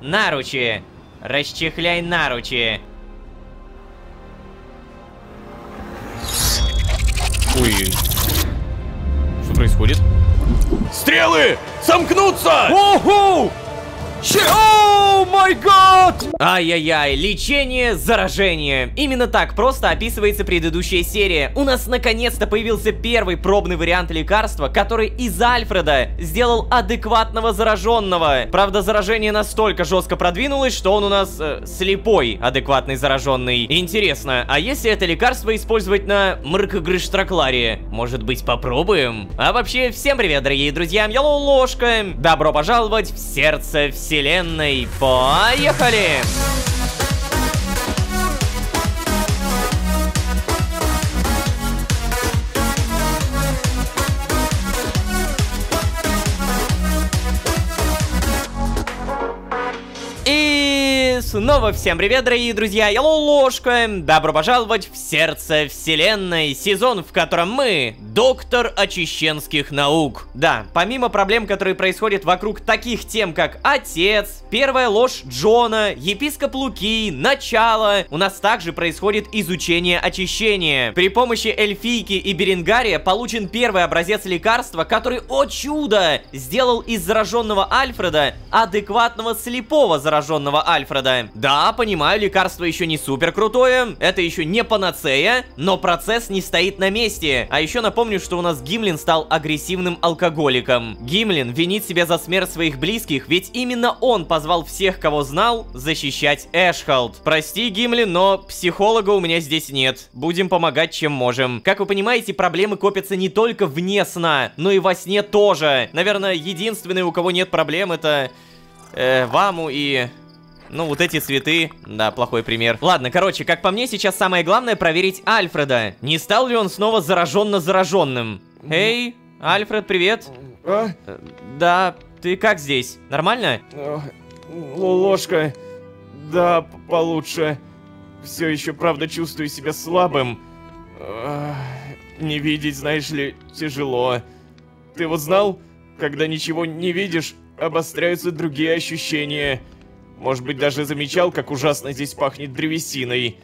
Наручи. Расчехляй наручи. Ой. Что происходит? Стрелы! Сомкнуться! Ого! О май гад! Ай-яй-яй, лечение заражения. Именно так просто описывается предыдущая серия. У нас наконец-то появился первый пробный вариант лекарства, который из Альфреда сделал адекватного зараженного. Правда, заражение настолько жестко продвинулось, что он у нас слепой адекватный зараженный. Интересно, а если это лекарство использовать на Мркгрыштракларе? Может быть, попробуем? А вообще, всем привет, дорогие друзья, я Лолошка. Добро пожаловать в сердце вселенной. Поехали! И снова всем привет, дорогие друзья, я Лолошка. Добро пожаловать в сердце вселенной, сезон, в котором мы доктор очищенских наук. Да, помимо проблем, которые происходят вокруг таких тем, как отец, первая ложь Джона, епископ Луки, начало, у нас также происходит изучение очищения. При помощи эльфийки и Беренгария получен первый образец лекарства, который, о чудо, сделал из зараженного Альфреда адекватного слепого зараженного Альфреда. Да, понимаю, лекарство еще не супер крутое, это еще не панацея, но процесс не стоит на месте. А еще напомню, что у нас Гимлин стал агрессивным алкоголиком. Гимлин винит себя за смерть своих близких, ведь именно он позвал всех, кого знал, защищать Эшхолд. Прости, Гимлин, но психолога у меня здесь нет. Будем помогать, чем можем. Как вы понимаете, проблемы копятся не только вне сна, но и во сне тоже. Наверное, единственный, у кого нет проблем, это Ваму и... Ну, вот эти цветы, да, плохой пример. Ладно, короче, как по мне, сейчас самое главное проверить Альфреда. Не стал ли он снова зараженно-зараженным? Эй, Альфред, привет. А? Да, ты как здесь? Нормально? Ложка. Да, получше. Все еще, правда, чувствую себя слабым. Не видеть, знаешь ли, тяжело. Ты вот знал, когда ничего не видишь, обостряются другие ощущения. Может быть, даже замечал, как ужасно здесь пахнет древесиной?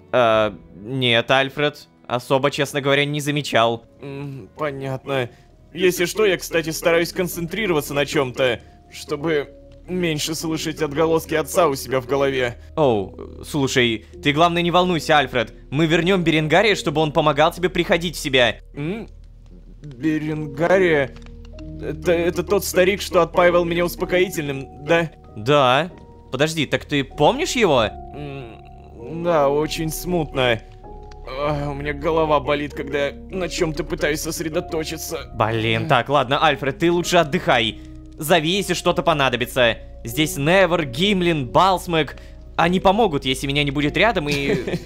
Нет, Альфред. Особо, честно говоря, не замечал. Понятно. Если что, я, кстати, стараюсь концентрироваться на чем-то, чтобы меньше слышать отголоски отца у себя в голове. Оу, слушай, ты главное не волнуйся, Альфред. Мы вернем Беренгария, чтобы он помогал тебе приходить в себя. Беренгария? Это тот старик, что отпаивал меня успокоительным, да? Да. Подожди, так ты помнишь его? Да, очень смутно. У меня голова болит, когда я на чем-то пытаюсь сосредоточиться. Блин, так, ладно, Альфред, ты лучше отдыхай. Зови, если что-то понадобится. Здесь Невер, Гимлин, Балсмэк. Они помогут, если меня не будет рядом и...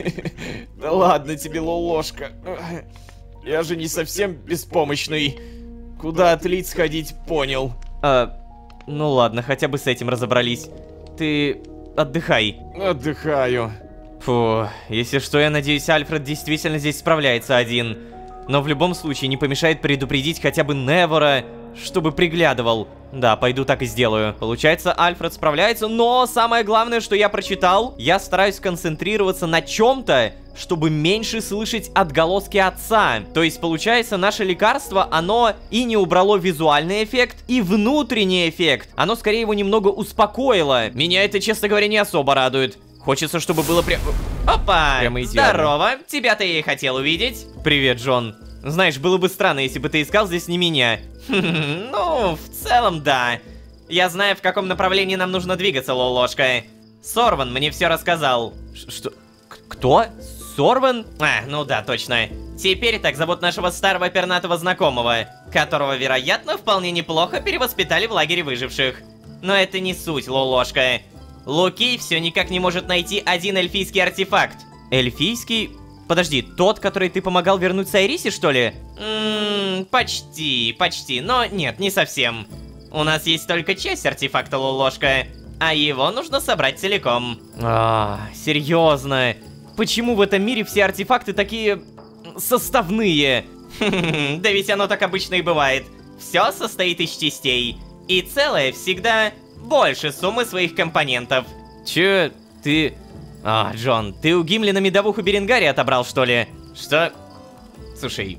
Да ладно тебе, Лолошка. Я же не совсем беспомощный. Куда отлить сходить, понял. Ну ладно, хотя бы с этим разобрались. Ты отдыхай. Отдыхаю. Фу, если что, я надеюсь, Альфред действительно здесь справляется один. Но в любом случае не помешает предупредить хотя бы Невера, чтобы приглядывал. Да, пойду так и сделаю. Получается, Альфред справляется, но самое главное, что я прочитал, я стараюсь концентрироваться на чем-то, чтобы меньше слышать отголоски отца. То есть, получается, наше лекарство, оно и не убрало визуальный эффект, и внутренний эффект. Оно скорее его немного успокоило. Меня это, честно говоря, не особо радует. Хочется, чтобы было прям... Опа! Прямо здорово! Тебя-то я и хотел увидеть. Привет, Джон. Знаешь, было бы странно, если бы ты искал здесь не меня. Ну, в целом, да. Я знаю, в каком направлении нам нужно двигаться, Лолошка. Сорван мне все рассказал. Что? Кто? Сорван? Ну да, точно. Теперь так зовут нашего старого пернатого знакомого, которого, вероятно, вполне неплохо перевоспитали в лагере выживших. Но это не суть, Лолошка. Луки все никак не может найти один эльфийский артефакт. Эльфийский? Подожди, тот, который ты помогал вернуть Сайрисе, что ли? Почти, но нет, не совсем. У нас есть только часть артефакта, Лолошка, а его нужно собрать целиком. Серьезно? Почему в этом мире все артефакты такие... составные? Да ведь оно так обычно и бывает. Все состоит из частей, и целое всегда больше суммы своих компонентов. Чё, ты... А, Джон, ты у Гимли на медовуху Беренгария отобрал, что ли? Что? Слушай,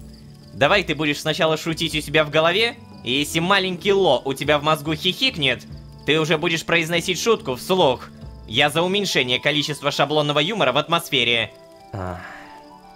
давай ты будешь сначала шутить у себя в голове, и если маленький Ло у тебя в мозгу хихикнет, ты уже будешь произносить шутку вслух. Я за уменьшение количества шаблонного юмора в атмосфере.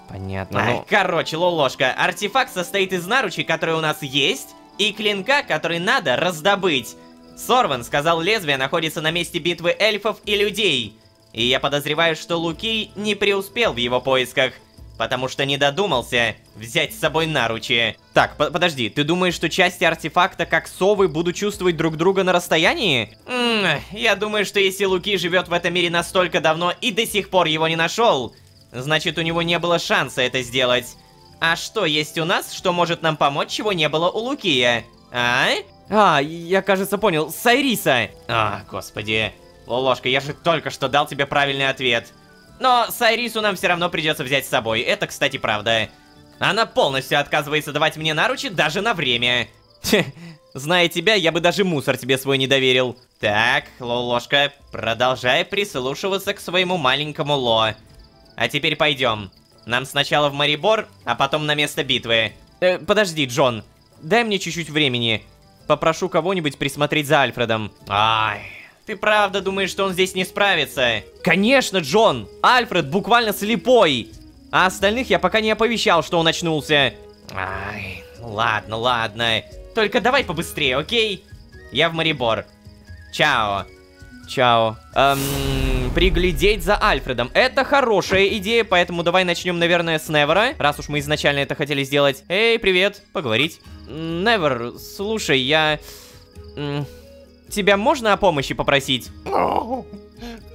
Понятно. Ну... Короче, Лолошка, артефакт состоит из наручей, которые у нас есть, и клинка, который надо раздобыть. Сорван сказал, лезвие находится на месте битвы эльфов и людей. И я подозреваю, что Лукий не преуспел в его поисках, потому что не додумался взять с собой наручи. Так, подожди, ты думаешь, что части артефакта, как совы, будут чувствовать друг друга на расстоянии? Я думаю, что если Лукий живет в этом мире настолько давно и до сих пор его не нашел, значит, у него не было шанса это сделать. А что есть у нас, что может нам помочь, чего не было у Лукия? Я, кажется, понял. Сайриса. Господи. Лолошка, я же только что дал тебе правильный ответ. Но Сайрису нам все равно придется взять с собой. Это, кстати, правда. Она полностью отказывается давать мне наручи даже на время. Зная тебя, я бы даже мусор тебе свой не доверил. Так, Лолошка, продолжай прислушиваться к своему маленькому Ло. А теперь пойдем. Нам сначала в Марибор, а потом на место битвы. Подожди, Джон. Дай мне чуть-чуть времени. Попрошу кого-нибудь присмотреть за Альфредом. Ты правда думаешь, что он здесь не справится? Конечно, Джон! Альфред буквально слепой! А остальных я пока не оповещал, что он очнулся. Ладно. Только давай побыстрее, окей? Я в Марибор. Чао. Приглядеть за Альфредом. Это хорошая идея, поэтому давай начнем, наверное, с Невера. Раз уж мы изначально это хотели сделать. Эй, привет, поговорить. Невер, слушай, я... Тебя можно о помощи попросить?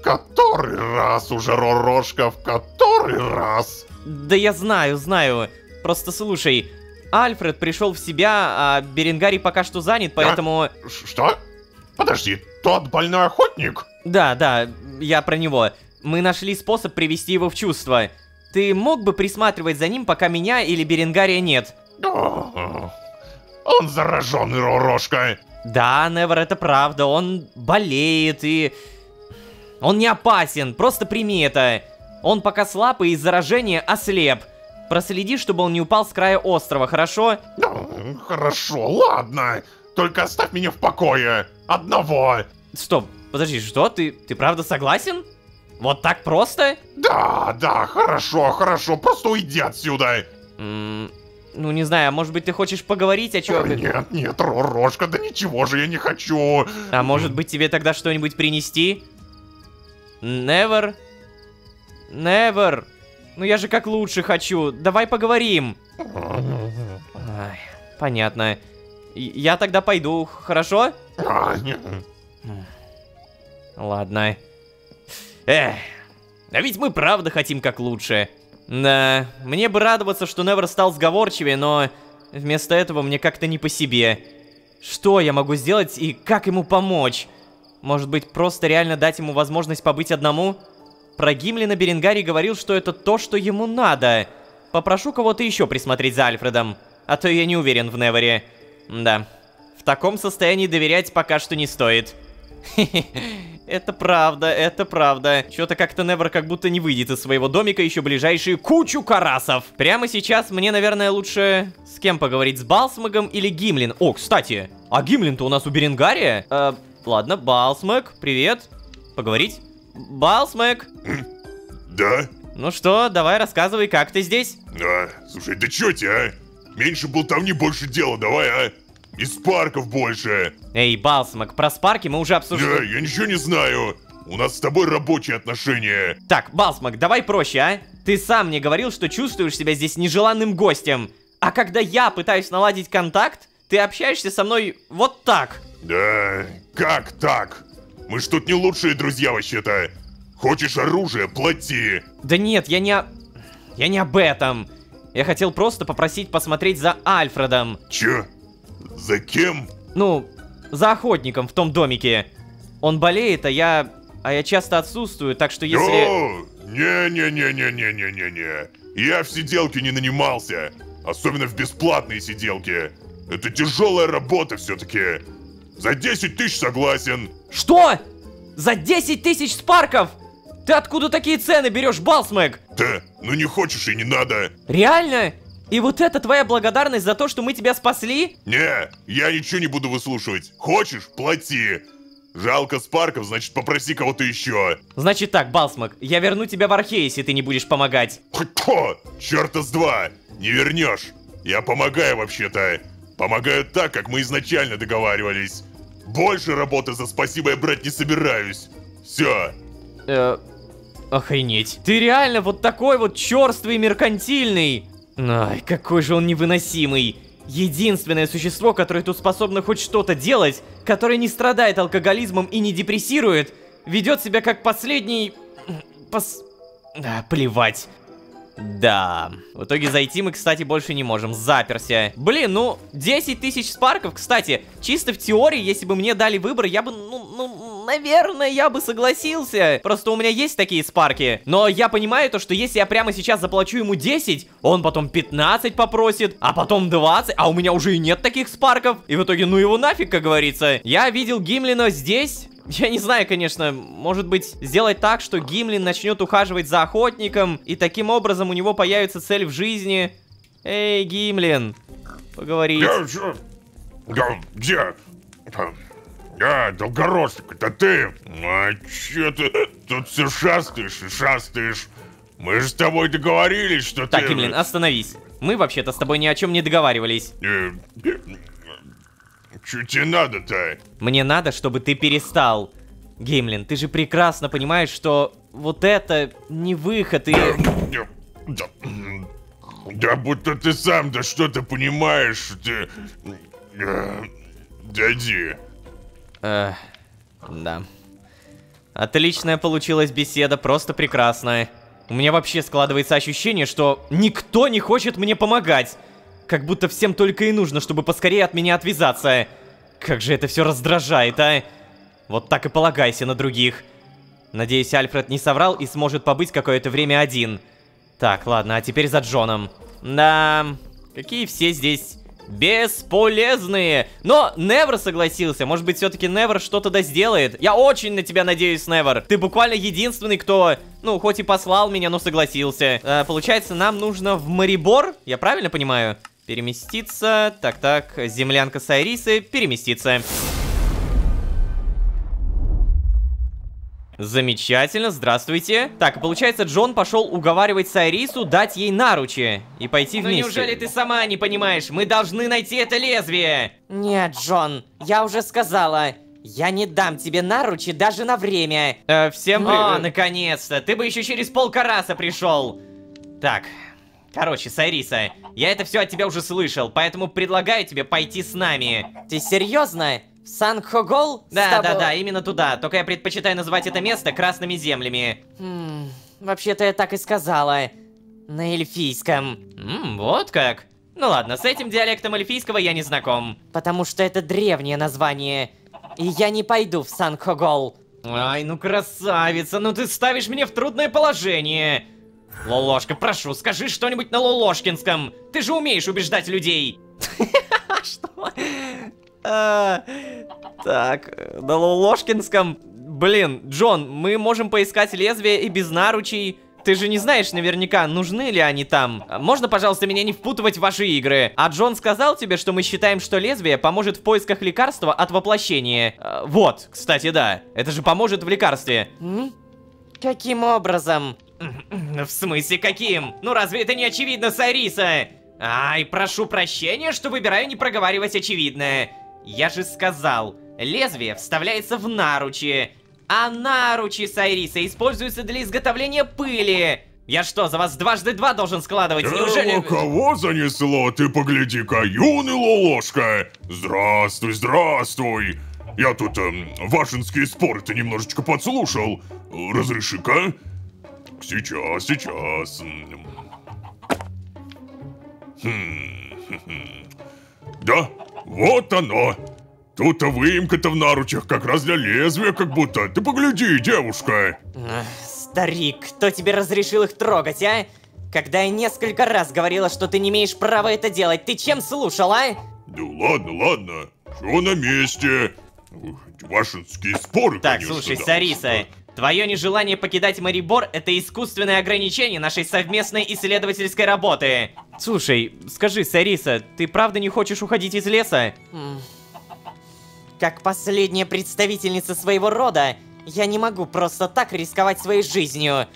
Который раз уже, Ророшка, в который раз? Да я знаю. Просто слушай, Альфред пришел в себя, а Беренгарий пока что занят, поэтому... Что? Подожди, тот больной охотник? Да, я про него. Мы нашли способ привести его в чувство. Ты мог бы присматривать за ним, пока меня или Беренгария нет? Он зараженный, Ророшка. Да, Невер, это правда, он болеет и... Он не опасен, просто прими это. Он пока слаб и из заражения ослеп. Проследи, чтобы он не упал с края острова, хорошо? Хорошо, ладно. Только оставь меня в покое. Одного. Стоп, подожди, что? Ты правда согласен? Вот так просто? Да, хорошо, просто уйди отсюда. Ну, не знаю, может быть, ты хочешь поговорить о чем? Нет, Ророшка, да ничего же я не хочу. А может быть, тебе тогда что-нибудь принести? Невер? Ну, я же как лучше хочу. Давай поговорим. Понятно. Я тогда пойду, хорошо? Ладно. А ведь мы правда хотим как лучше. Да, мне бы радоваться, что Невер стал сговорчивее, но вместо этого мне как-то не по себе. Что я могу сделать и как ему помочь? Может быть, просто реально дать ему возможность побыть одному? Про Гимлина Беренгарий говорил, что это то, что ему надо. Попрошу кого-то еще присмотреть за Альфредом, а то я не уверен в Невере. Да, в таком состоянии доверять пока что не стоит. Это правда. Чё-то как-то Невер как будто не выйдет из своего домика еще ближайшие кучу карасов. Прямо сейчас мне, наверное, лучше с кем поговорить, с Балсмэгом или Гимлин? О, кстати, а Гимлин-то у нас у Беренгария? Ладно, Балсмэг, привет. Поговорить? Балсмэг? Да? Ну что, давай рассказывай, как ты здесь? Слушай, да чё тебе, а? Меньше болтовни, больше дела, давай, а? Из парков больше. Эй, Балсмэг, про спарки мы уже обсуждали. Я ничего не знаю. У нас с тобой рабочие отношения. Так, Балсмэг, давай проще, а? Ты сам мне говорил, что чувствуешь себя здесь нежеланным гостем. А когда я пытаюсь наладить контакт, ты общаешься со мной вот так. Да, как так? Мы ж тут не лучшие друзья вообще-то. Хочешь оружие, плати. Да нет, я не об этом. Я хотел просто попросить посмотреть за Альфредом. Чё? За кем? Ну, за охотником в том домике. Он болеет, а я часто отсутствую, так что если... О, не-не-не-не-не-не-не-не. Я в сиделке не нанимался. Особенно в бесплатные сиделки. Это тяжелая работа все-таки. За 10 тысяч согласен. Что? За 10 тысяч спарков! Ты откуда такие цены берешь, Балсмэг? Да, ну не хочешь и не надо. Реально? И вот это твоя благодарность за то, что мы тебя спасли? Не, я ничего не буду выслушивать. Хочешь, плати. Жалко спарков, значит попроси кого-то еще. Значит так, Балсмэг, я верну тебя в Архе, если ты не будешь помогать. Хо, черта с два, не вернешь. Я помогаю вообще-то. Помогаю так, как мы изначально договаривались. Больше работы за спасибо я брать не собираюсь. Все. Охренеть. Ты реально вот такой вот черствый и меркантильный. Ай, какой же он невыносимый. Единственное существо, которое тут способно хоть что-то делать, которое не страдает алкоголизмом и не депрессирует, ведет себя как последний... плевать. Да. В итоге зайти мы, кстати, больше не можем. Заперся. Блин, ну, 10 тысяч спарков, кстати, чисто в теории, если бы мне дали выбор, я бы, наверное, я бы согласился. Просто у меня есть такие спарки. Но я понимаю то, что если я прямо сейчас заплачу ему 10, он потом 15 попросит, а потом 20, а у меня уже и нет таких спарков. И в итоге, ну его нафиг, как говорится. Я видел Гимлина здесь. Я не знаю, конечно, может быть, сделать так, что Гимлин начнет ухаживать за охотником, и таким образом у него появится цель в жизни. Эй, Гимлин, поговорить. Где? Долгоросик, это ты? А че ты тут все шастаешь и шастаешь? Мы же с тобой договорились, что Так, ты... Гимлин, остановись. Мы вообще-то с тобой ни о чем не договаривались. Что тебе надо-то? Мне надо, чтобы ты перестал. Гимлин, ты же прекрасно понимаешь, что вот это не выход и... Да будто ты сам, да что ты понимаешь, ты... Дойди. Да. Отличная получилась беседа, просто прекрасная. У меня вообще складывается ощущение, что никто не хочет мне помогать. Как будто всем только и нужно, чтобы поскорее от меня отвязаться. Как же это все раздражает, а? Вот так и полагайся на других. Надеюсь, Альфред не соврал и сможет побыть какое-то время один. Так, ладно, а теперь за Джоном. Да, какие все здесь бесполезные. Но Невер согласился. Может быть, все-таки Невер что-то да сделает. Я очень на тебя надеюсь, Невер. Ты буквально единственный, кто, ну, хоть и послал меня, но согласился. Получается, нам нужно в Марибор, я правильно понимаю? Переместиться. Так, землянка Сайрисы. Переместиться. Замечательно, здравствуйте. Так, получается, Джон пошел уговаривать Сайрису дать ей наручи и пойти вместе. Неужели ты сама не понимаешь? Мы должны найти это лезвие. Нет, Джон, я уже сказала. Я не дам тебе наручи даже на время. Всем привет. Наконец-то. Ты бы еще через полкараса пришел. Так, короче, Сайриса, я это все от тебя уже слышал, поэтому предлагаю тебе пойти с нами. Ты серьезно? В Сан-Хогол? Да, именно туда. Только я предпочитаю называть это место Красными землями. Вообще-то я так и сказала. На эльфийском. Вот как? Ну ладно, с этим диалектом эльфийского я не знаком. Потому что это древнее название. И я не пойду в Сан-Хогол. Ай, ну красавица, ну ты ставишь меня в трудное положение. Лолошка, прошу, скажи что-нибудь на лолошкинском. Ты же умеешь убеждать людей. Что? Так, на лолошкинском. Блин, Джон, мы можем поискать лезвие и без наручей. Ты же не знаешь наверняка, нужны ли они там. Можно, пожалуйста, меня не впутывать в ваши игры? А Джон сказал тебе, что мы считаем, что лезвие поможет в поисках лекарства от воплощения. Вот, кстати, да. Это же поможет в лекарстве. Каким образом? В смысле каким? Ну разве это не очевидно, Сайриса? Ай, прошу прощения, что выбираю не проговаривать очевидное. Я же сказал, лезвие вставляется в наручи. А наручи, Сайриса, используются для изготовления пыли. Я что, за вас дважды два должен складывать? Неужели... Кого занесло? Ты погляди-ка, юный Лолошка. Здравствуй, здравствуй. Я тут вашинские споры-то немножечко подслушал. Разреши-ка. Сейчас. Да, вот оно. Тут-то выемка-то в наручах как раз для лезвия как будто. Ты погляди, девушка. Старик, кто тебе разрешил их трогать, а? Когда я несколько раз говорила, что ты не имеешь права это делать, ты чем слушал, а? Да ладно. Все на месте. Вашинские споры, Так, конечно, слушай, да. Сариса, твое нежелание покидать Марибор — это искусственное ограничение нашей совместной исследовательской работы. Слушай, скажи, Сариса, ты правда не хочешь уходить из леса? Как последняя представительница своего рода, я не могу просто так рисковать своей жизнью.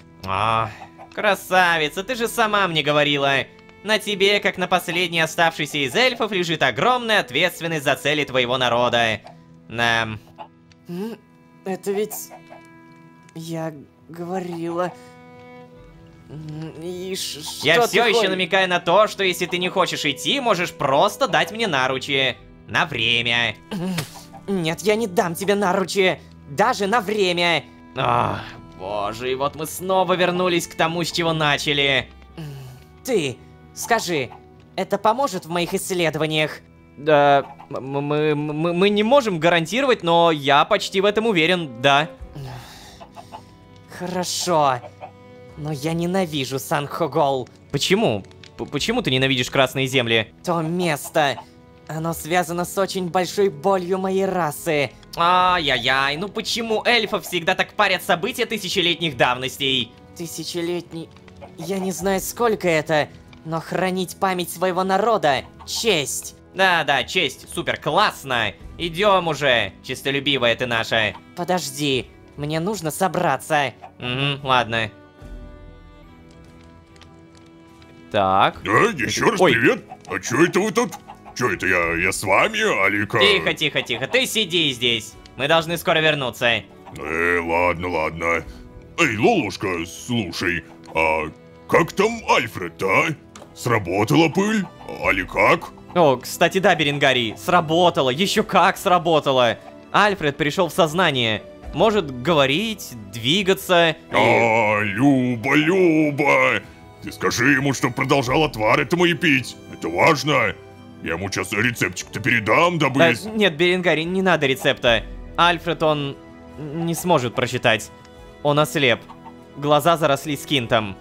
Красавица, ты же сама мне говорила. На тебе, как на последней оставшейся из эльфов, лежит огромная ответственность за цели твоего народа. Это ведь... Я говорила... И что Я ты все еще хочешь? намекаю на то, что если ты не хочешь идти, можешь просто дать мне наручи. На время. Нет, я не дам тебе наручи. Даже на время. Боже, и вот мы снова вернулись к тому, с чего начали. Ты, скажи, это поможет в моих исследованиях? Да, мы не можем гарантировать, но я почти в этом уверен, да. Хорошо. Но я ненавижу Сан-Хогол. Почему? Почему ты ненавидишь Красные Земли? То место. Оно связано с очень большой болью моей расы. Ай-яй-яй, ну почему эльфов всегда так парят события тысячелетних давностей? Тысячелетний... Я не знаю, сколько это, но хранить память своего народа — честь. Да, честь, супер, классно. Идем уже, честолюбивая ты наша. Подожди, мне нужно собраться. Ладно. Так. Да, еще раз Ой. привет. А чё это вы тут? Чё это, я с вами, Алика? Тихо, ты сиди здесь. Мы должны скоро вернуться. Ладно. Эй, Лолушка, слушай, а как там Альфред, а? Сработала пыль? Али как? О, кстати, да, Беренгарий, сработало, еще как сработало. Альфред пришел в сознание. Может говорить, двигаться. Люба, ты скажи ему, что продолжал отвар этому и пить. Это важно. Я ему сейчас рецептик-то передам, дабы... Нет, Беренгарий, не надо рецепта. Альфред, он не сможет прочитать. Он ослеп. Глаза заросли скинтом.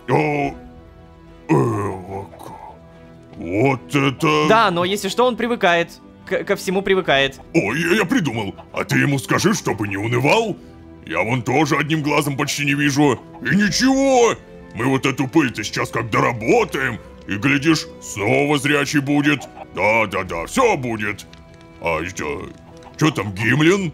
Вот это... Да, но если что, он привыкает. Ко всему привыкает. Ой, я придумал. А ты ему скажи, чтобы не унывал. Я вон тоже одним глазом почти не вижу. И ничего. Мы вот эту пыль-то сейчас как доработаем. И, глядишь, снова зрячий будет. Да, все будет. А что там, Гимлин?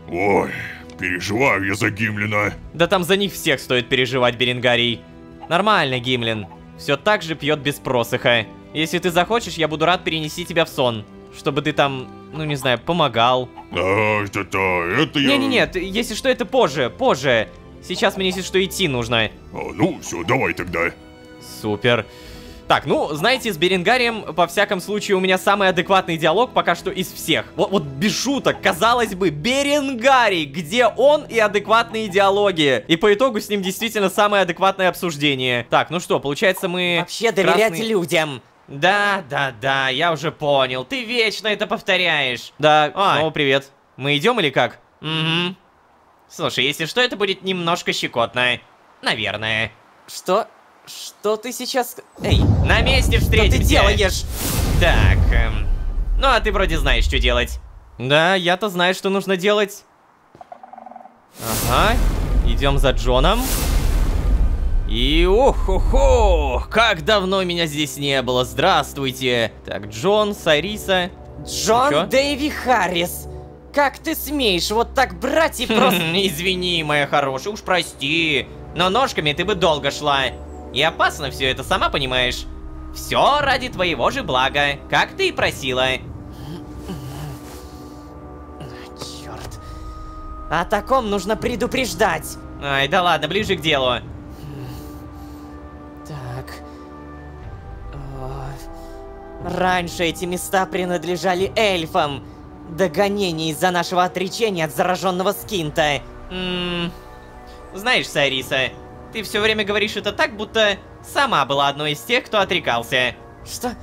Ой, переживаю я за Гимлина. Да там за них всех стоит переживать, Беренгарий. Нормально, Гимлин. Все так же пьет без просыха. Если ты захочешь, я буду рад перенести тебя в сон. Чтобы ты там, ну не знаю, помогал. Это я... Не-не-не, если что, это позже. Сейчас мне, если что, идти нужно. Ну, все, давай тогда. Супер. Так, ну, знаете, с Беренгарием, по всяком случае, у меня самый адекватный диалог пока что из всех. Вот без шуток, казалось бы, Беренгарий, где он и адекватные диалоги. И по итогу с ним действительно самое адекватное обсуждение. Так, ну что, получается мы... Вообще доверять людям. Да, я уже понял. Ты вечно это повторяешь. Да, снова привет. Мы идем или как? Угу. Слушай, если что, это будет немножко щекотно. Наверное. Что ты сейчас... Эй, на месте встретимся. Что ты делаешь? Так, ну а ты вроде знаешь, что делать. Да, я-то знаю, что нужно делать. Ага, идем за Джоном. И ох-хо-хо, как давно меня здесь не было, здравствуйте. Так, Джон, Сариса. Джон Дэйви Харрис. Как ты смеешь вот так брать и просто... Извини, моя хорошая, уж прости. Но ножками ты бы долго шла. И опасно все это, сама понимаешь. Все ради твоего же блага, как ты и просила. Черт. О таком нужно предупреждать. Ай, да ладно, ближе к делу. Так. Раньше эти места принадлежали эльфам. До гонений из-за нашего отречения от зараженного скинта. Знаешь, Сариса, ты все время говоришь это так, будто сама была одной из тех, кто отрекался. Что?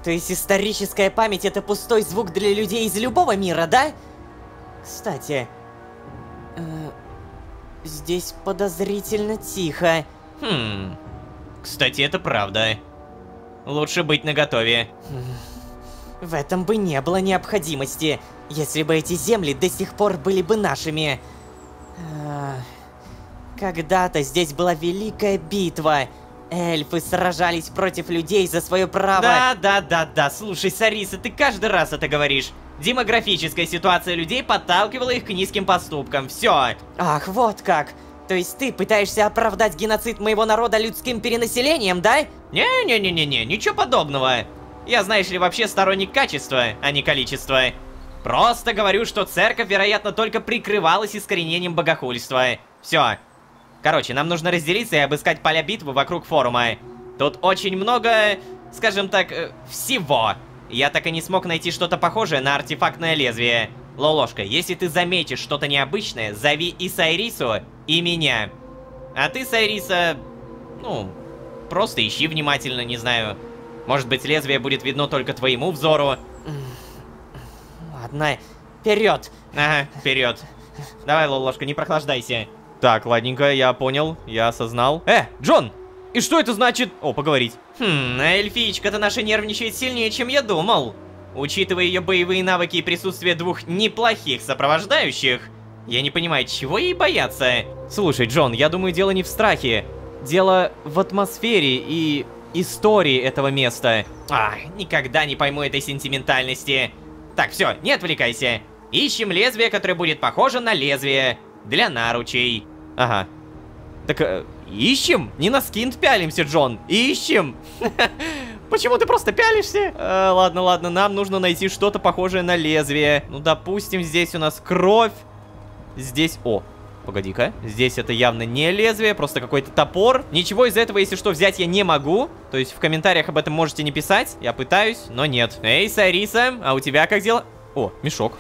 То есть историческая память — это пустой звук для людей из любого мира, да? Кстати, здесь подозрительно тихо. Кстати, это правда. Лучше быть наготове. В этом бы не было необходимости, если бы эти земли до сих пор были бы нашими. Когда-то здесь была великая битва. Эльфы сражались против людей за свое право. Да. Слушай, Сариса, ты каждый раз это говоришь. Демографическая ситуация людей подталкивала их к низким поступкам. Все. Ах, вот как. То есть ты пытаешься оправдать геноцид моего народа людским перенаселением, да? Не, ничего подобного. Я, знаешь ли, вообще сторонник качества, а не количества. Просто говорю, что церковь, вероятно, только прикрывалась искоренением богохульства. Все. Короче, нам нужно разделиться и обыскать поля битвы вокруг форума. Тут очень много, скажем так, всего. Я так и не смог найти что-то похожее на артефактное лезвие. Лолошка, если ты заметишь что-то необычное, зови и Сайрису, и меня. А ты, Сайриса, ну, просто ищи внимательно, не знаю. Может быть, лезвие будет видно только твоему взору. Ладно, вперед. Ага, вперед. Давай, Лолошка, не прохлаждайся. Так, ладненько, я понял, я осознал. Джон! И что это значит? О, поговорить. Эльфичка-то наша нервничает сильнее, чем я думал. Учитывая ее боевые навыки и присутствие двух неплохих сопровождающих, я не понимаю, чего ей бояться. Слушай, Джон, я думаю, дело не в страхе. Дело в атмосфере и истории этого места. Никогда не пойму этой сентиментальности. Так, все, не отвлекайся. Ищем лезвие, которое будет похоже на лезвие для наручей. Ага. Так, ищем? Не на скин пялимся, Джон. Ищем. Почему ты просто пялишься? Ладно, нам нужно найти что-то похожее на лезвие. Ну, допустим, здесь у нас кровь. Здесь... О, погоди-ка. Здесь это явно не лезвие, просто какой-то топор. Ничего из этого, если что, взять я не могу. То есть в комментариях об этом можете не писать. Я пытаюсь, но нет. Эй, Сайриса, а у тебя как дела? О, мешок.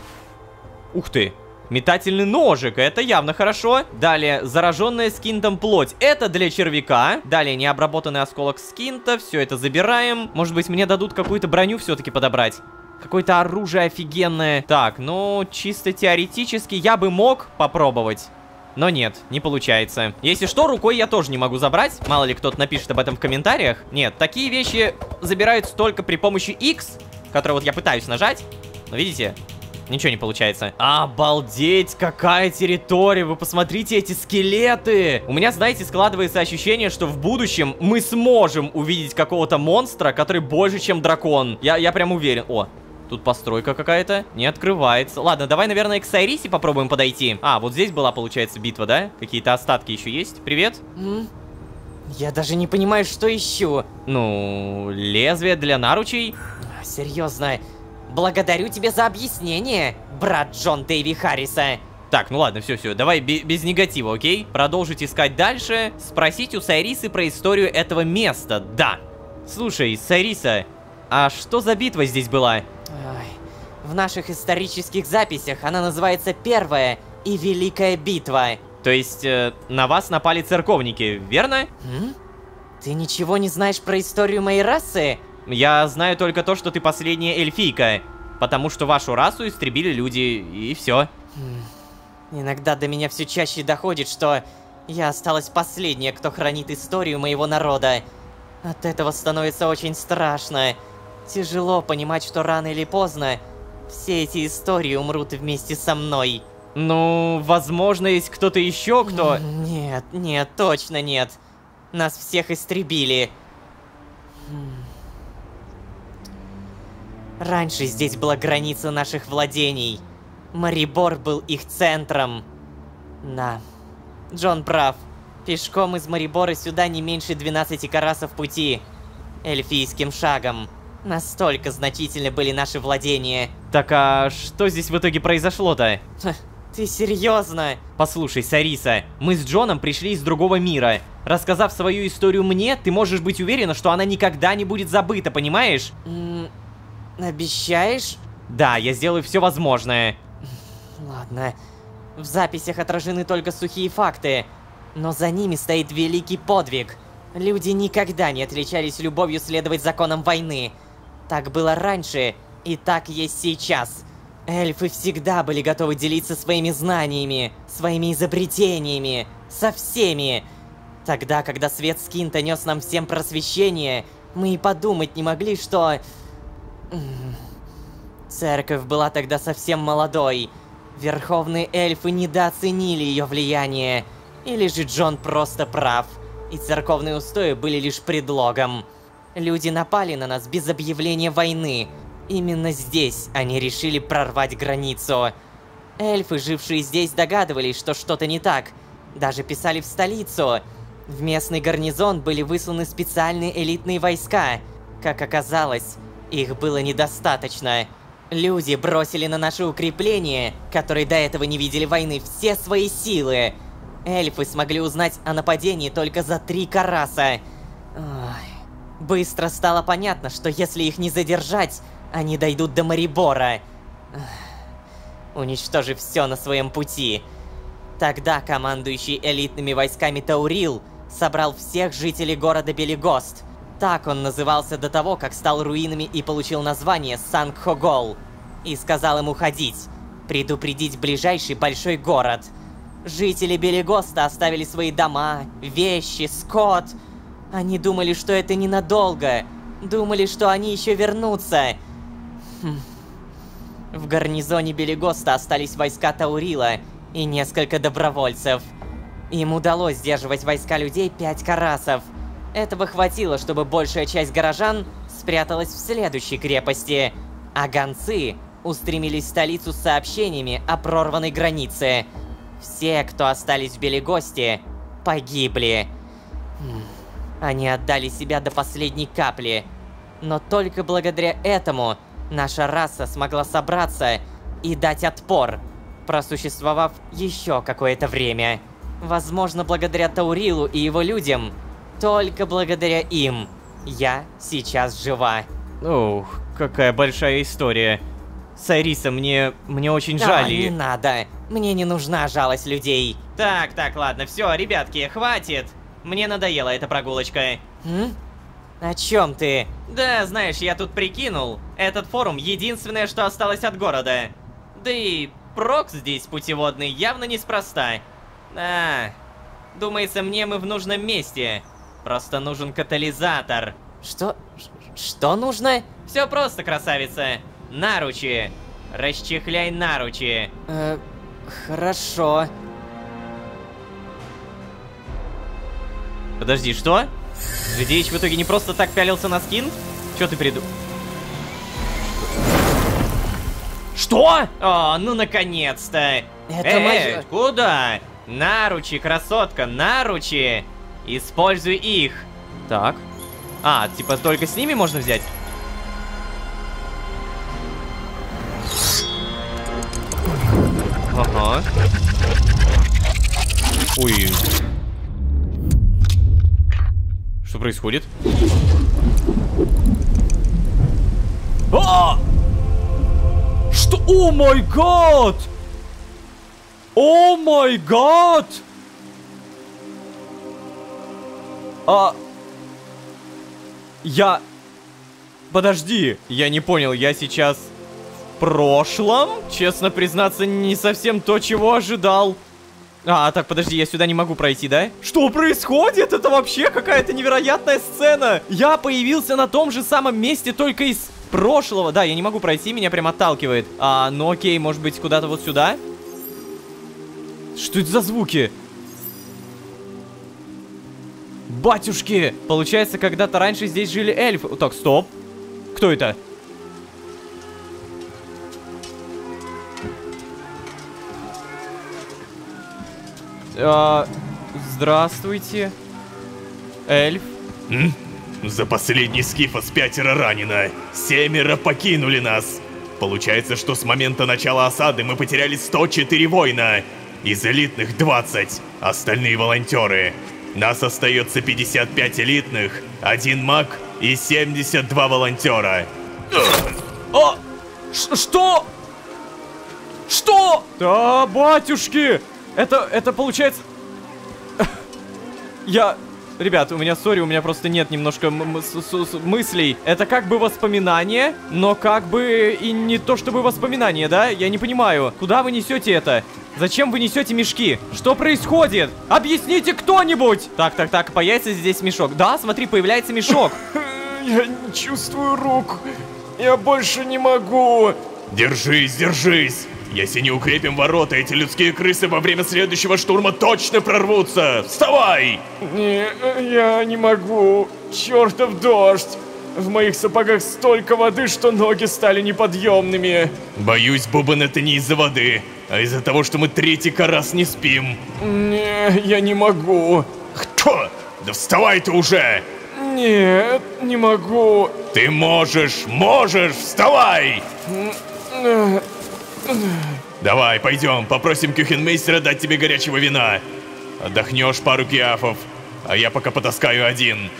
Ух ты. Метательный ножик, это явно хорошо. Далее, зараженная скинтом плоть, это для червяка. Далее, необработанный осколок скинта, все это забираем. Может быть, мне дадут какую-то броню все-таки подобрать. Какое-то оружие офигенное. Так, ну, чисто теоретически я бы мог попробовать. Но нет, не получается. Если что, рукой я тоже не могу забрать. Мало ли кто-то напишет об этом в комментариях. Нет, такие вещи забираются только при помощи X, который вот я пытаюсь нажать. Но видите... Ничего не получается. Обалдеть, какая территория. Вы посмотрите эти скелеты. У меня, знаете, складывается ощущение, что в будущем мы сможем увидеть какого-то монстра, который больше, чем дракон. Я прям уверен. О, тут постройка какая-то. Не открывается. Ладно, давай, наверное, к Сайрисе попробуем подойти. Вот здесь была, получается, битва, да? Какие-то остатки еще есть. Привет. Я даже не понимаю, что ищу. Ну, лезвие для наручей. Серьезно. Благодарю тебя за объяснение, брат Джон Дэйви Харриса. Так, ну ладно, все, давай без негатива, окей? Продолжить искать дальше. Спросить у Сайрисы про историю этого места, да. Слушай, Сайриса, а что за битва здесь была? В наших исторических записях она называется Первая и Великая битва. То есть, на вас напали церковники, верно? Ты ничего не знаешь про историю моей расы? Я знаю только то, что ты последняя эльфийка, потому что вашу расу истребили люди, и все. Иногда до меня все чаще доходит, что я осталась последняя, кто хранит историю моего народа. От этого становится очень страшно. Тяжело понимать, что рано или поздно все эти истории умрут вместе со мной. Ну, возможно, есть кто-то еще, кто... Нет, точно нет. Нас всех истребили. Раньше здесь была граница наших владений. Марибор был их центром. Да, Джон прав. Пешком из Марибора сюда не меньше 12 карасов пути. Эльфийским шагом. Настолько значительны были наши владения. Так, а что здесь в итоге произошло-то? Ты серьезно? Послушай, Сариса, мы с Джоном пришли из другого мира. Рассказав свою историю мне, ты можешь быть уверена, что она никогда не будет забыта, понимаешь? Обещаешь? Да, я сделаю все возможное. Ладно. В записях отражены только сухие факты, но за ними стоит великий подвиг. Люди никогда не отличались любовью следовать законам войны. Так было раньше, и так есть сейчас. Эльфы всегда были готовы делиться своими знаниями, своими изобретениями, со всеми. Тогда, когда свет Скинта нес нам всем просвещение, мы и подумать не могли, что... Церковь была тогда совсем молодой. Верховные эльфы недооценили ее влияние. Или же Джон просто прав, и церковные устои были лишь предлогом. Люди напали на нас без объявления войны. Именно здесь они решили прорвать границу. Эльфы, жившие здесь, догадывались, что что-то не так. Даже писали в столицу. В местный гарнизон были высланы специальные элитные войска. Как оказалось, их было недостаточно. Люди бросили на наши укрепления, которые до этого не видели войны, все свои силы. Эльфы смогли узнать о нападении только за 3 караса. Ой. Быстро стало понятно, что если их не задержать, они дойдут до Марибора, уничтожив все на своем пути. Тогда командующий элитными войсками Таурил собрал всех жителей города Белигост. Так он назывался до того, как стал руинами и получил название Сангхогол. И сказал им уходить, предупредить ближайший большой город. Жители Белигоста оставили свои дома, вещи, скот. Они думали, что это ненадолго. Думали, что они еще вернутся. В гарнизоне Белигоста остались войска Таурила и несколько добровольцев. Им удалось сдерживать войска людей 5 карасов. Этого хватило, чтобы большая часть горожан спряталась в следующей крепости, а гонцы устремились в столицу с сообщениями о прорванной границе. Все, кто остались в Белигосте, погибли. Они отдали себя до последней капли. Но только благодаря этому наша раса смогла собраться и дать отпор, просуществовав еще какое-то время. Возможно, благодаря Таурилу и его людям, только благодаря им я сейчас жива. Ух, какая большая история. Сайриса, мне очень жаль. Не надо. Мне не нужна жалость людей. Так, ладно, все, ребятки, хватит. Мне надоела эта прогулочка. О чем ты? Да, знаешь, я тут прикинул. Этот форум единственное, что осталось от города. Да и прок здесь путеводный явно неспроста. Думается, мне мы в нужном месте. Просто нужен катализатор. Что нужно? Все просто, красавица. Наручи. Расчехляй наручи. Хорошо. Подожди, что? Жидеич в итоге не просто так пялился на скин? Чё ты Что? О, ну наконец-то. Это моё. Куда? Наручи, красотка, наручи. Используй их. Так. Типа только с ними можно взять? Ага. Ой. Что происходит? Что? О май гад! О май гад! Подожди, я не понял, я сейчас в прошлом? Честно признаться, не совсем то, чего ожидал. Так, подожди, я сюда не могу пройти, да? Что происходит? Это вообще какая-то невероятная сцена. Я появился на том же самом месте, только из прошлого. Да, я не могу пройти, меня прям отталкивает. Ну окей, может быть, куда-то вот сюда? Что это за звуки? Батюшки! Получается, когда-то раньше здесь жили эльфы. Так, стоп. Кто это? Здравствуйте. Эльф. За последний скифос 5 ранено. 7 покинули нас. Получается, что с момента начала осады мы потеряли 104 воина. Из элитных 20. Остальные волонтеры. Нас остается 55 элитных, 1 маг и 72 волонтера. Что? Что? Да, батюшки! Это получается... Ребят, у меня просто нет немножко мыслей. Это как бы воспоминание, но как бы и не то чтобы воспоминание, да? Я не понимаю. Куда вы несете это? Зачем вы несете мешки? Что происходит? Объясните кто-нибудь! Так, появится здесь мешок. Да, смотри, появляется мешок. Я не чувствую рук. Я больше не могу. Держись, держись! Если не укрепим ворота, эти людские крысы во время следующего штурма точно прорвутся! Вставай! Не, я не могу. Чертов дождь! В моих сапогах столько воды, что ноги стали неподъемными. Боюсь, Бубен, это не из-за воды, а из-за того, что мы третий раз не спим. Не, я не могу. Кто? Да вставай ты уже! Нет, не могу. Ты можешь, вставай! Давай, пойдем, попросим кюхенмейстера дать тебе горячего вина. Отдохнешь пару киафов, а я пока потаскаю один.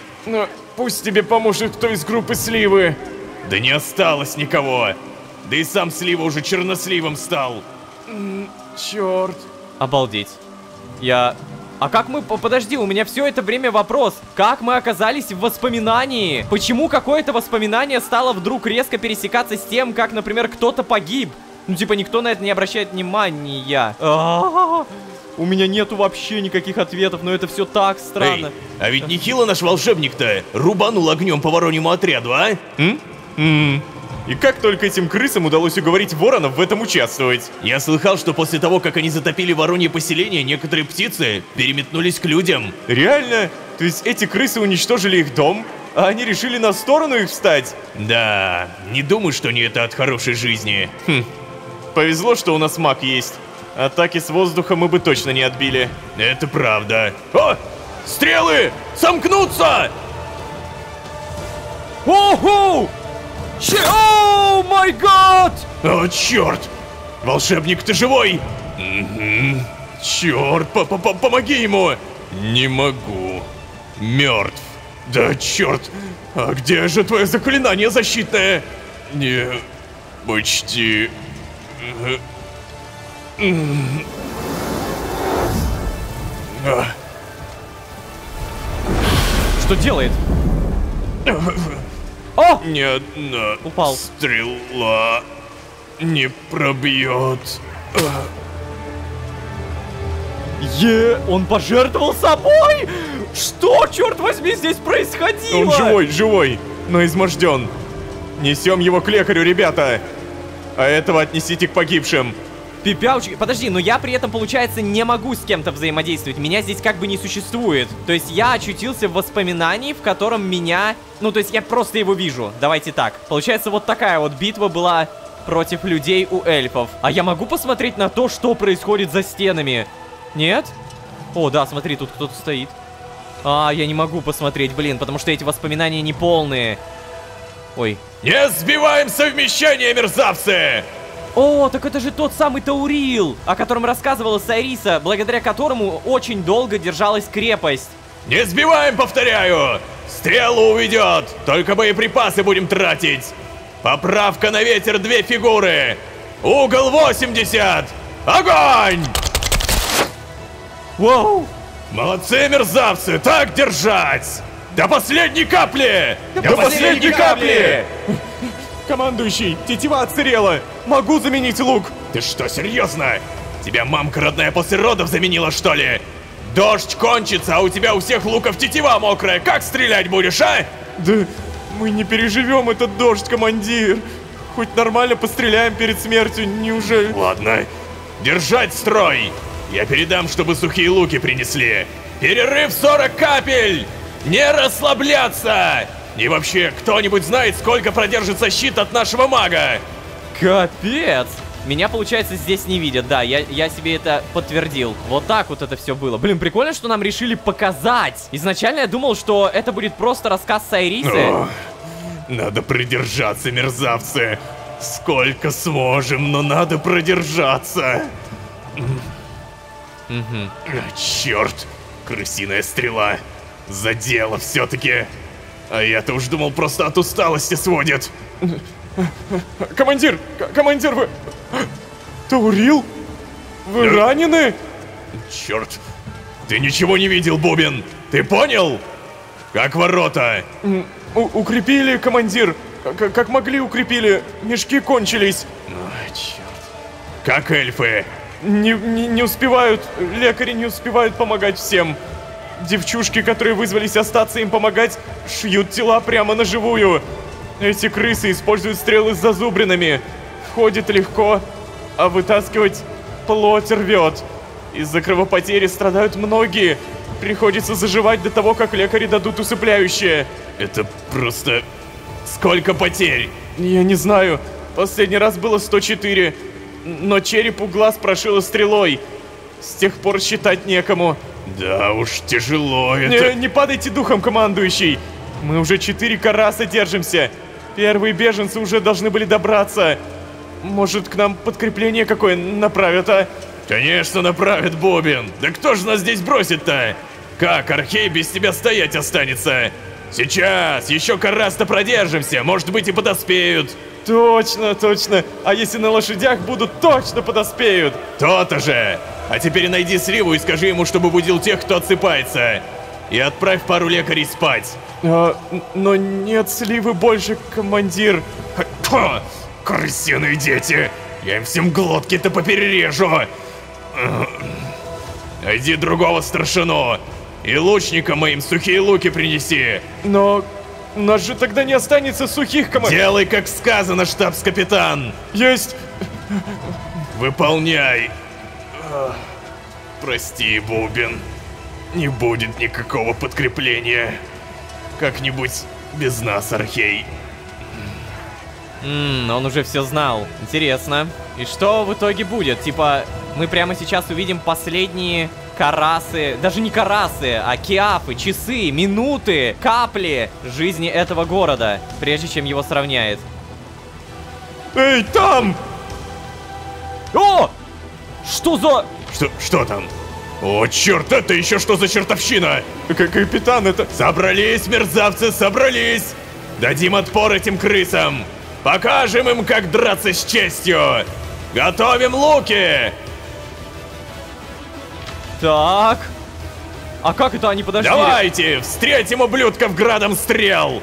Пусть тебе поможет кто из группы Сливы. Да не осталось никого. Да и сам Слива уже черносливом стал. Черт. Обалдеть. А как мы... Подожди, у меня все это время вопрос. Как мы оказались в воспоминании? Почему какое-то воспоминание стало вдруг резко пересекаться с тем, как, например, кто-то погиб? Ну, типа, никто на это не обращает внимания. У меня нету вообще никаких ответов, но это все так странно. Эй, а ведь нехило наш волшебник-то рубанул огнем по вороньему отряду, а? И как только этим крысам удалось уговорить воронов в этом участвовать? Я слыхал, что после того, как они затопили воронье поселение, некоторые птицы переметнулись к людям. Реально? То есть эти крысы уничтожили их дом, а они решили на сторону их встать? Да, не думаю, что они это от хорошей жизни. Повезло, что у нас маг есть. Атаки с воздуха мы бы точно не отбили. Это правда. О! Стрелы! Сомкнуться! Ого! О май гад! О, черт! Волшебник, ты живой? Угу. Черт, помоги ему! Не могу. Мертв. Да черт! А где же твое заклинание защитное? Не... почти... Что делает? О! Ни одна упал. Стрела не пробьет. Он пожертвовал собой? Что, черт возьми, здесь происходило? Он живой, но изможден. Несем его к лекарю, ребята. А этого отнесите к погибшим. Пипяучки, подожди, но я при этом, получается, не могу с кем-то взаимодействовать. Меня здесь как бы не существует. То есть я очутился в воспоминании, в котором меня... Ну, то есть я просто его вижу. Давайте так. Получается, вот такая вот битва была против людей у эльфов. А я могу посмотреть на то, что происходит за стенами? Нет? О, да, смотри, тут кто-то стоит. Я не могу посмотреть, блин, потому что эти воспоминания не полные. Ой. Не сбиваем совмещение, мерзавцы! О, так это же тот самый Таурил, о котором рассказывала Сайриса, благодаря которому очень долго держалась крепость. Не сбиваем, повторяю! Стрелу уведет, только боеприпасы будем тратить. Поправка на ветер 2 фигуры. Угол 80. Огонь! Вау! Молодцы, мерзавцы, так держать! До последней капли! До последней капли! Командующий, тетива отсырела. Могу заменить лук. Ты что, серьезно? Тебя мамка родная после родов заменила, что ли? Дождь кончится, а у тебя у всех луков тетива мокрая. Как стрелять будешь, а? Да мы не переживем этот дождь, командир. Хоть нормально постреляем перед смертью, неужели? Ладно. Держать строй. Я передам, чтобы сухие луки принесли. Перерыв 40 капель. Не расслабляться. И вообще, кто-нибудь знает, сколько продержится щит от нашего мага? Капец! Меня, получается, здесь не видят, да, я себе это подтвердил. Вот так вот это все было. Блин, прикольно, что нам решили показать. Изначально я думал, что это будет просто рассказ Сайрисы. Надо продержаться, мерзавцы. Сколько сможем, но надо продержаться. Черт, крысиная стрела. Задела все-таки. А я-то уж думал, просто от усталости сводит. Командир, вы... Таурил? Вы ранены? Черт, ты ничего не видел, Бубен. Ты понял? Как ворота? Укрепили, командир. Как могли укрепили. Мешки кончились. Черт. Как эльфы? Не успевают. Лекари не успевают помогать всем. Девчушки, которые вызвались остаться им помогать, шьют тела прямо на живую. Эти крысы используют стрелы с зазубринами. ходит легко, а вытаскивать плоть рвет. Из-за кровопотери страдают многие. Приходится заживать до того, как лекари дадут усыпляющее. Это просто... Сколько потерь? Я не знаю. Последний раз было 104. Но череп у глаз прошило стрелой. С тех пор считать некому. Да уж, тяжело это. Не падайте духом, командующий. Мы уже 4 караса держимся. Первые беженцы уже должны были добраться. Может, к нам подкрепление какое направят, а? Конечно, направят, Бубен. Да кто же нас здесь бросит-то? Как Архей без тебя стоять останется? Сейчас, еще карас-то продержимся, может быть и подоспеют. Точно, точно. А если на лошадях будут, точно подоспеют. То-то же. А теперь найди Сливу и скажи ему, чтобы будил тех, кто отсыпается. И отправь пару лекарей спать. Но нет Сливы больше, командир. Крысиные дети. Я им всем глотки-то поперережу. Найди другого старшину. И лучникам моим сухие луки принеси. Но у нас же тогда не останется сухих, командир. Делай, как сказано, штабс-капитан. Есть. Выполняй. Прости, Бубен. Не будет никакого подкрепления. Как-нибудь без нас, Архей. Он уже все знал. Интересно. И что в итоге будет? Типа, мы прямо сейчас увидим последние карасы, даже не карасы, а киафы, часы, минуты, капли жизни этого города, прежде чем его сравняет. Эй, там! О! Что за... Что там? О, черт, это еще что за чертовщина? Капитан, это... Собрались, мерзавцы, собрались! Дадим отпор этим крысам! Покажем им, как драться с честью! Готовим луки! Так. А как это они подошли? Давайте, встретим ублюдков градом стрел!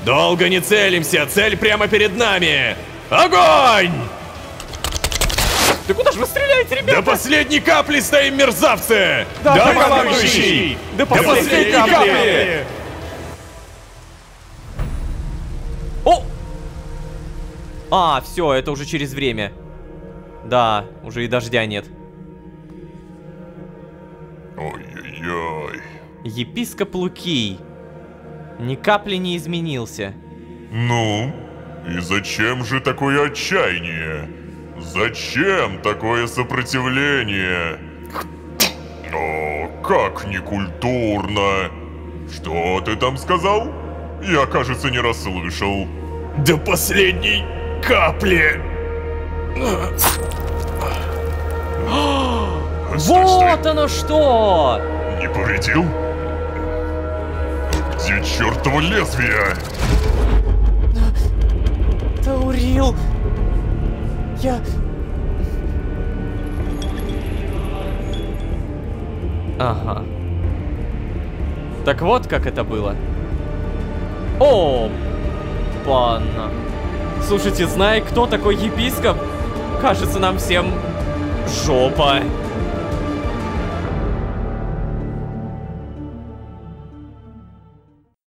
Долго не целимся, цель прямо перед нами! Огонь! Да куда же вы стреляете, ребята? До последней капли стоим, мерзавцы! Да, командующий! До последней капли! О! А, все, это уже через время. Да, уже и дождя нет. Ой-ой-ой. Епископ Лукий ни капли не изменился. Ну, и зачем же такое отчаяние? Зачем такое сопротивление? О, как некультурно. Что ты там сказал? Я, кажется, не расслышал. До последней капли! Вот оно что! Не повредил? Где чертово лезвие? Таурил! Я... Ага. Так вот как это было. О, панна. Слушайте, зная, кто такой епископ, кажется, нам всем жопа.